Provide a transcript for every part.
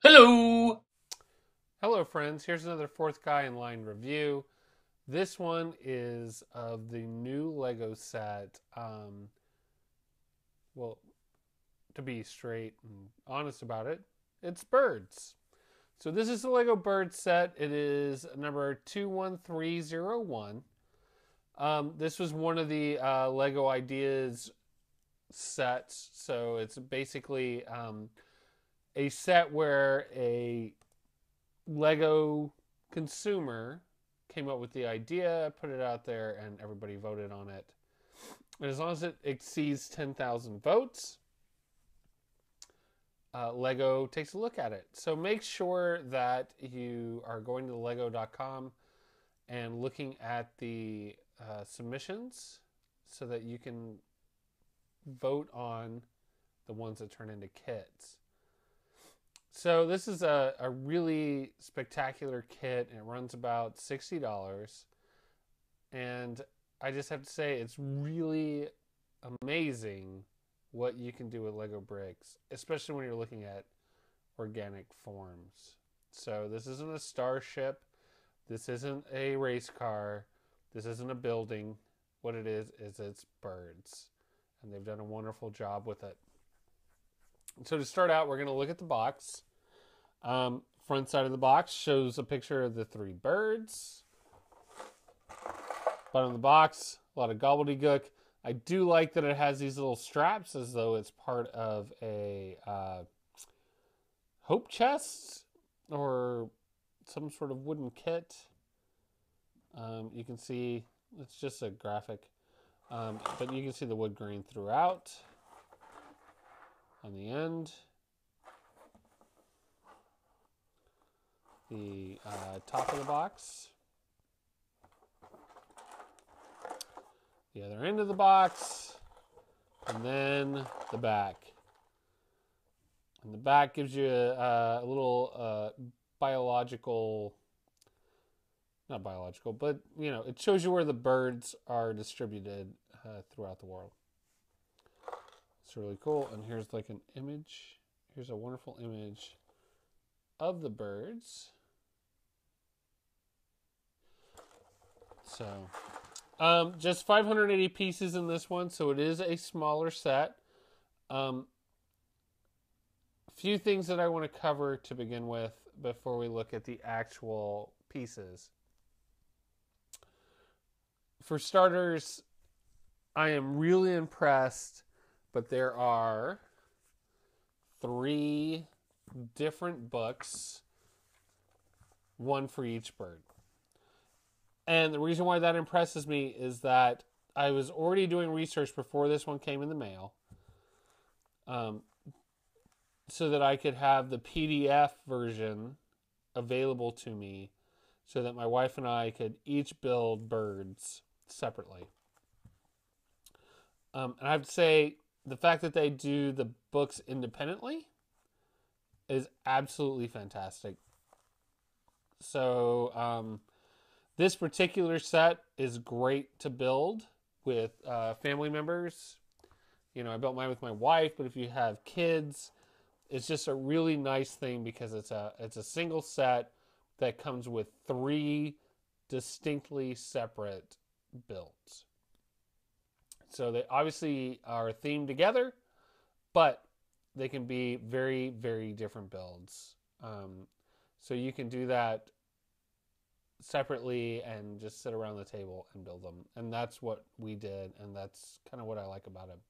Hello! Hello, friends. Here's another Fourth Guy in Line review. This one is of the new Lego set. Well, to be straight and honest about it, it's birds. So this is the Lego bird set. It is number 21301. This was one of the Lego Ideas sets. So it's basically a set where a Lego consumer came up with the idea, put it out there, and everybody voted on it. And as long as it exceeds 10,000 votes, Lego takes a look at it. So make sure that you are going to lego.com and looking at the submissions so that you can vote on the ones that turn into kits. So this is a really spectacular kit, and it runs about $60. And I just have to say, it's really amazing what you can do with Lego bricks, especially when you're looking at organic forms. So this isn't a starship. This isn't a race car. This isn't a building. What it is it's birds. And they've done a wonderful job with it. So to start out, we're going to look at the box. Front side of the box shows a picture of the three birds. Bottom of the box, a lot of gobbledygook. I do like that it has these little straps as though it's part of a hope chest or some sort of wooden kit. You can see it's just a graphic, but you can see the wood grain throughout. On the end, the top of the box, the other end of the box, and then the back. And the back gives you a little not biological, but it shows you where the birds are distributed throughout the world. It's really cool. And here's like an image. Here's a wonderful image of the birds. So, just 580 pieces in this one, so it is a smaller set. Few things that I want to cover to begin with before we look at the actual pieces. For starters, I am really impressed, but there are 3 different books, one for each bird. And the reason why that impresses me is that I was already doing research before this one came in the mail, so that I could have the PDF version available to me so that my wife and I could each build birds separately. And I have to say, the fact that they do the books independently is absolutely fantastic. So, this particular set is great to build with family members. I built mine with my wife, but if you have kids, it's just a really nice thing because it's a single set that comes with 3 distinctly separate builds. So they obviously are themed together, but they can be very, very different builds. So you can do that separately and just sit around the table and build them. And that's what we did, and that's kind of what I like about it.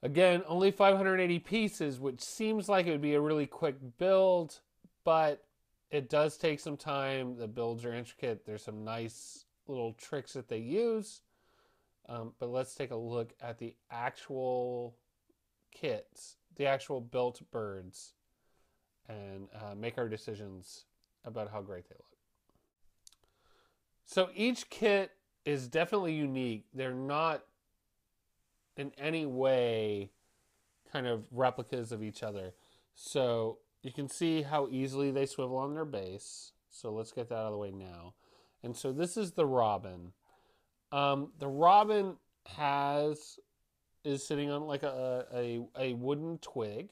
Again, only 580 pieces, which seems like it would be a really quick build, but it does take some time. The builds are intricate. There's some nice little tricks that they use. But let's take a look at the actual kits, the actual built birds, and make our decisions about how great they look. So each kit is definitely unique. They're not in any way kind of replicas of each other. So you can see how easily they swivel on their base. So let's get that out of the way now. And so this is the robin. The robin is sitting on like a wooden twig.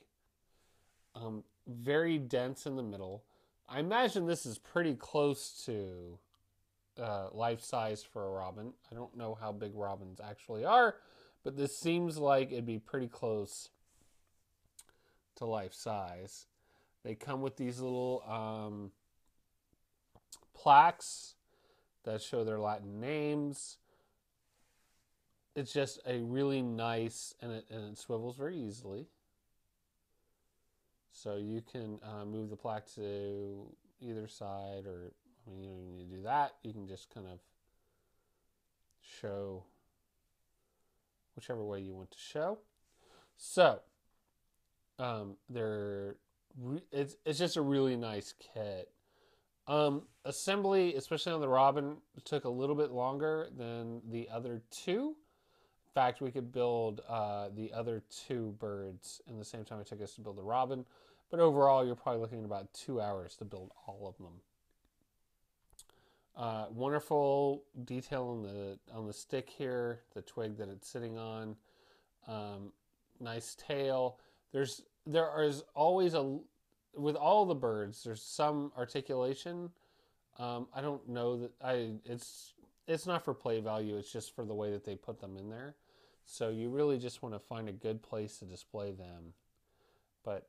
very dense in the middle. I imagine this is pretty close to life size for a robin. I don't know how big robins actually are, but this seems like it'd be pretty close to life size. They come with these little plaques that show their Latin names. It's just a really nice, and it swivels very easily. So you can move the plaque to either side, or I mean, you don't even need to do that. You can just kind of show whichever way you want to show. So it's just a really nice kit. Assembly, especially on the robin, took a little bit longer than the other two. In fact, we could build the other two birds in the same time it took us to build the robin. But overall, you're probably looking at about 2 hours to build all of them. Wonderful detail on the stick here, the twig that it's sitting on. Nice tail. There is always with all the birds. There's some articulation. I don't know that it's not for play value. It's just for the way that they put them in there. So you really just want to find a good place to display them. But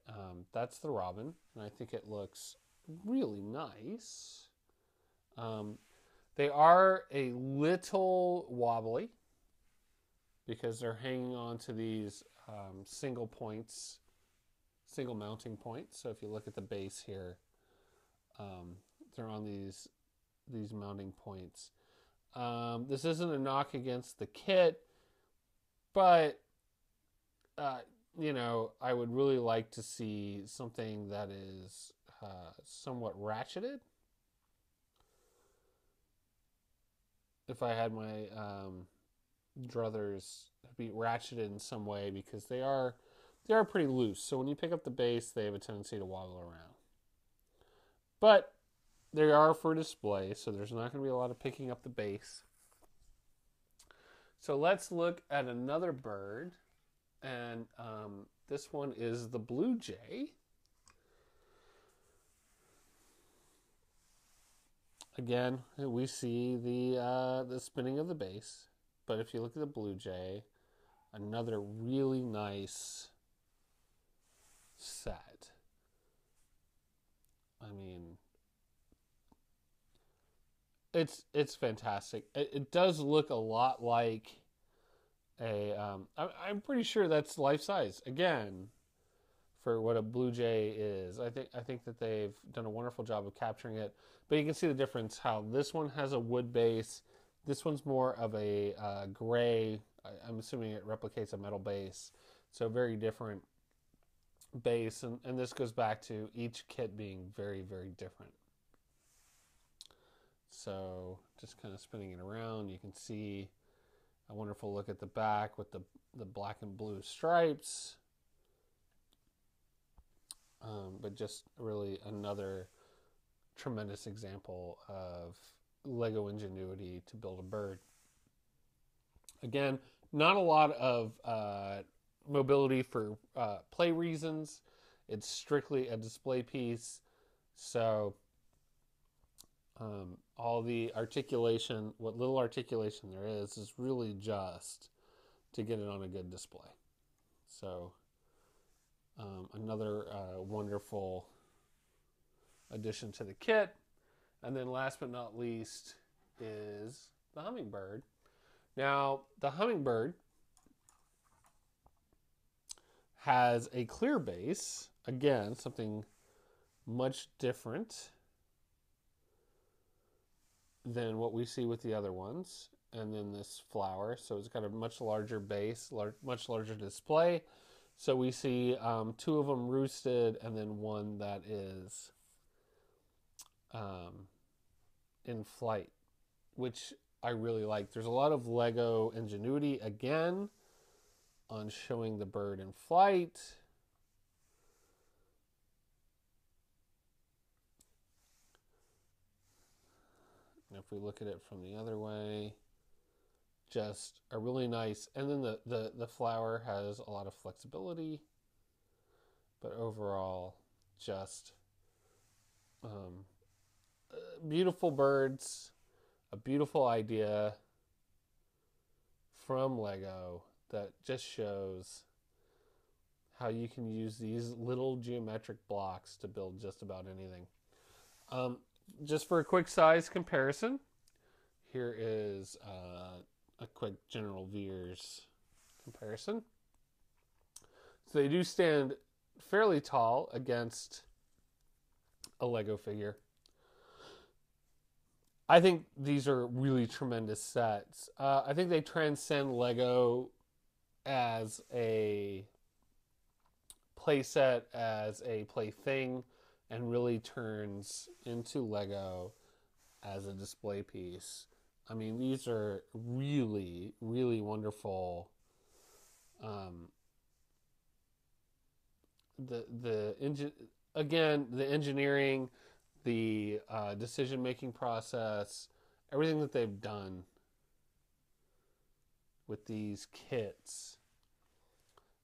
that's the robin, and I think it looks really nice. They are a little wobbly because they're hanging on to these single mounting points. So if you look at the base here, they're on these mounting points. This isn't a knock against the kit, but I would really like to see something that is somewhat ratcheted. If I had my druthers be ratcheted in some way, because they are pretty loose. So when you pick up the base, they have a tendency to wobble around. But they are for display, so there's not going to be a lot of picking up the base. So let's look at another bird, and this one is the blue jay. Again, we see the spinning of the base, but if you look at the blue jay, another really nice set. I mean, it's fantastic. It does look a lot like I'm pretty sure that's life size again for what a blue jay is. I think that they've done a wonderful job of capturing it. But you can see the difference, how this one has a wood base. This one's more of a gray. I'm assuming it replicates a metal base. So very different base. And this goes back to each kit being very, very different. So just kind of spinning it around, you can see a wonderful look at the back with the black and blue stripes. But just really another tremendous example of Lego ingenuity to build a bird. Again, not a lot of mobility for play reasons. It's strictly a display piece. So all the articulation, what little articulation there is really just to get it on a good display. So another wonderful addition to the kit. And then last but not least is the hummingbird. Now, the hummingbird has a clear base. Again, something much different than what we see with the other ones. And then this flower. So it's got a much larger base, much larger display. So we see two of them roosted, and then one that is in flight, which I really like. There's a lot of Lego ingenuity, again, on showing the bird in flight. And if we look at it from the other way, just a really nice, and then the flower has a lot of flexibility, but overall, just beautiful birds, a beautiful idea from Lego that just shows how you can use these little geometric blocks to build just about anything. Just for a quick size comparison, here is a quick general viewers comparison. So they do stand fairly tall against a Lego figure. I think these are really tremendous sets. I think they transcend Lego as a playset, as a plaything, and really turns into Lego as a display piece. I mean, these are really, really wonderful. The engineering, the decision-making process, everything that they've done with these kits,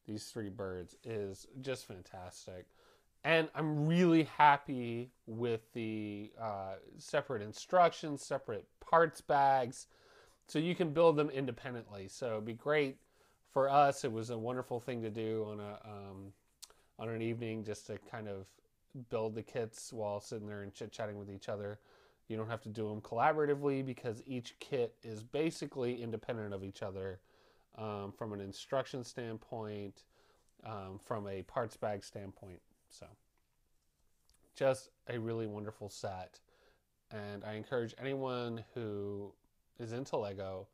these three birds, is just fantastic. And I'm really happy with the separate instructions, separate parts bags, so you can build them independently. So it'd be great for us. It was a wonderful thing to do on an evening, just to kind of build the kits while sitting there and chit-chatting with each other. You don't have to do them collaboratively because each kit is basically independent of each other, from an instruction standpoint, from a parts bag standpoint. So just a really wonderful set, and I encourage anyone who is into Lego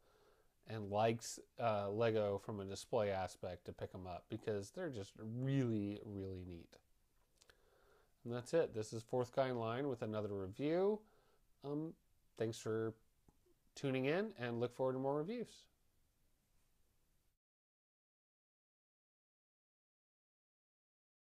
and likes Lego from a display aspect to pick them up, because they're just really, really neat. And that's it. This is Fourth Guy in Line with another review. Thanks for tuning in, and look forward to more reviews.